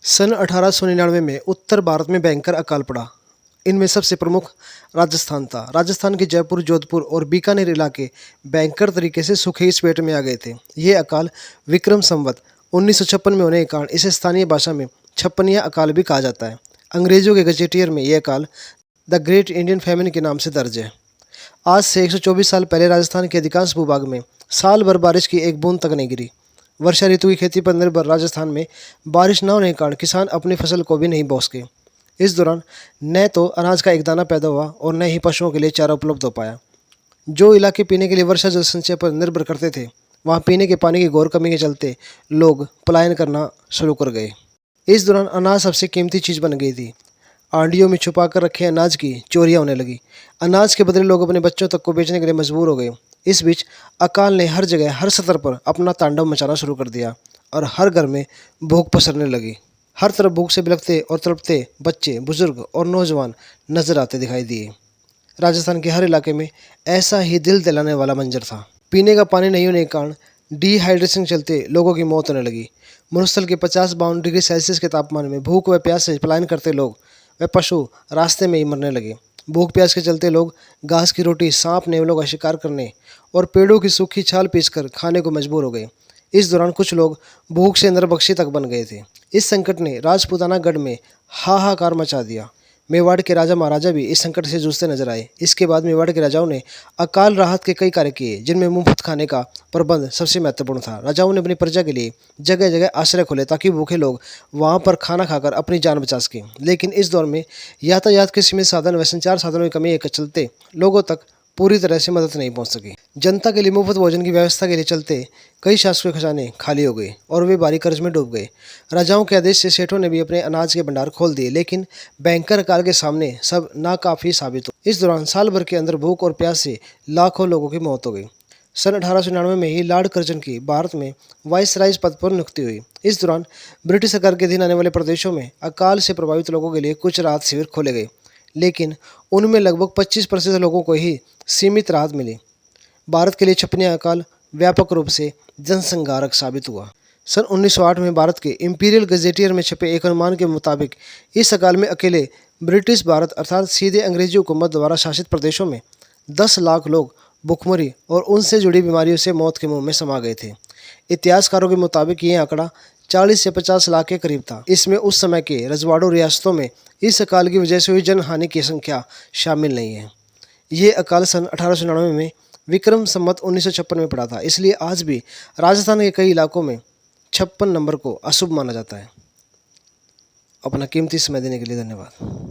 सन 1899 में उत्तर भारत में भयंकर अकाल पड़ा। इनमें सबसे प्रमुख राजस्थान था। राजस्थान के जयपुर, जोधपुर और बीकानेर इलाके भयंकर तरीके से सूखे की चपेट में आ गए थे। ये अकाल विक्रम संवत 1956 में होने के कारण इसे स्थानीय भाषा में छप्पनिया अकाल भी कहा जाता है। अंग्रेजों के गजेटियर में यह अकाल द ग्रेट इंडियन फैमिन के नाम से दर्ज है। आज से 124 साल पहले राजस्थान के अधिकांश भूभाग में साल भर बारिश की एक बूंद तक नहीं गिरी। वर्षा ऋतु की खेती पर निर्भर राजस्थान में बारिश न होने के कारण किसान अपनी फसल को भी नहीं बो सके। इस दौरान न तो अनाज का एक दाना पैदा हुआ और न ही पशुओं के लिए चारा उपलब्ध हो पाया। जो इलाके पीने के लिए वर्षा जल संचय पर निर्भर करते थे, वहाँ पीने के पानी की घोर कमी के चलते लोग पलायन करना शुरू कर गए। इस दौरान अनाज सबसे कीमती चीज़ बन गई थी। आंडियों में छुपा कर रखे अनाज की चोरियां होने लगी। अनाज के बदले लोग अपने बच्चों तक को बेचने के लिए मजबूर हो गए। इस बीच अकाल ने हर जगह, हर सतर पर अपना तांडव मचाना शुरू कर दिया और हर घर में भूख पसरने लगी। हर तरफ भूख से बिलखते और तड़पते बच्चे, बुजुर्ग और नौजवान नजर आते दिखाई दिए। राजस्थान के हर इलाके में ऐसा ही दिल दिलाने वाला मंजर था। पीने का पानी नहीं होने के कारण डिहाइड्रेशन के चलते लोगों की मौत होने लगी। मरुस्थल के 50-52 डिग्री सेल्सियस के तापमान में भूख व प्यास से पलायन करते लोग व पशु रास्ते में ही मरने लगे। भूख प्यास के चलते लोग घास की रोटी, सांप, नेवलों का शिकार करने और पेड़ों की सूखी छाल पीसकर खाने को मजबूर हो गए। इस दौरान कुछ लोग भूख से नरभक्षी तक बन गए थे। इस संकट ने राजपूताना गढ़ में हाहाकार मचा दिया। मेवाड़ के राजा महाराजा भी इस संकट से जूझते नजर आए। इसके बाद मेवाड़ के राजाओं ने अकाल राहत के कई कार्य किए, जिनमें मुफ्त खाने का प्रबंध सबसे महत्वपूर्ण था। राजाओं ने अपनी प्रजा के लिए जगह जगह आश्रय खोले ताकि भूखे लोग वहां पर खाना खाकर अपनी जान बचा सकें। लेकिन इस दौर में यातायात के सीमित साधन व संचार साधनों की कमी के चलते लोगों तक पूरी तरह से मदद नहीं पहुंच सकी। जनता के लिए मुफ्त भोजन की व्यवस्था के लिए चलते कई शासकों के खजाने खाली हो गए और वे भारी कर्ज में डूब गए। राजाओं के आदेश से सेठों ने भी अपने अनाज के भंडार खोल दिए, लेकिन भयंकर अकाल के सामने सब नाकाफी साबित हो। इस दौरान साल भर के अंदर भूख और प्यास से लाखों लोगों की मौत हो गई। सन 1899 में ही लॉर्ड कर्जन की भारत में वाइसराय पद पर नियुक्ति हुई। इस दौरान ब्रिटिश सरकार के अधीन आने वाले प्रदेशों में अकाल से प्रभावित लोगों के लिए कुछ राहत शिविर खोले गए, लेकिन उनमें लगभग 25% लोगों को ही सीमित राहत मिली। भारत के लिए छपनिया अकाल व्यापक रूप से जनसंहारक साबित हुआ। सन 1908 में भारत के इंपीरियल गजेटियर में छपे एक अनुमान के मुताबिक इस अकाल में अकेले ब्रिटिश भारत अर्थात सीधे अंग्रेजी हुकूमत द्वारा शासित प्रदेशों में 10 लाख लोग भुखमरी और उनसे जुड़ी बीमारियों से मौत के मुंह में समा गए थे। इतिहासकारों के मुताबिक ये आंकड़ा 40 से 50 लाख के करीब था। इसमें उस समय के रजवाड़ों रियासतों में इस अकाल की वजह से हुई जनहानि की संख्या शामिल नहीं है। ये अकाल सन 1899 में विक्रम संवत 1956 में पड़ा था। इसलिए आज भी राजस्थान के कई इलाकों में 56 नंबर को अशुभ माना जाता है। अपना कीमती समय देने के लिए धन्यवाद।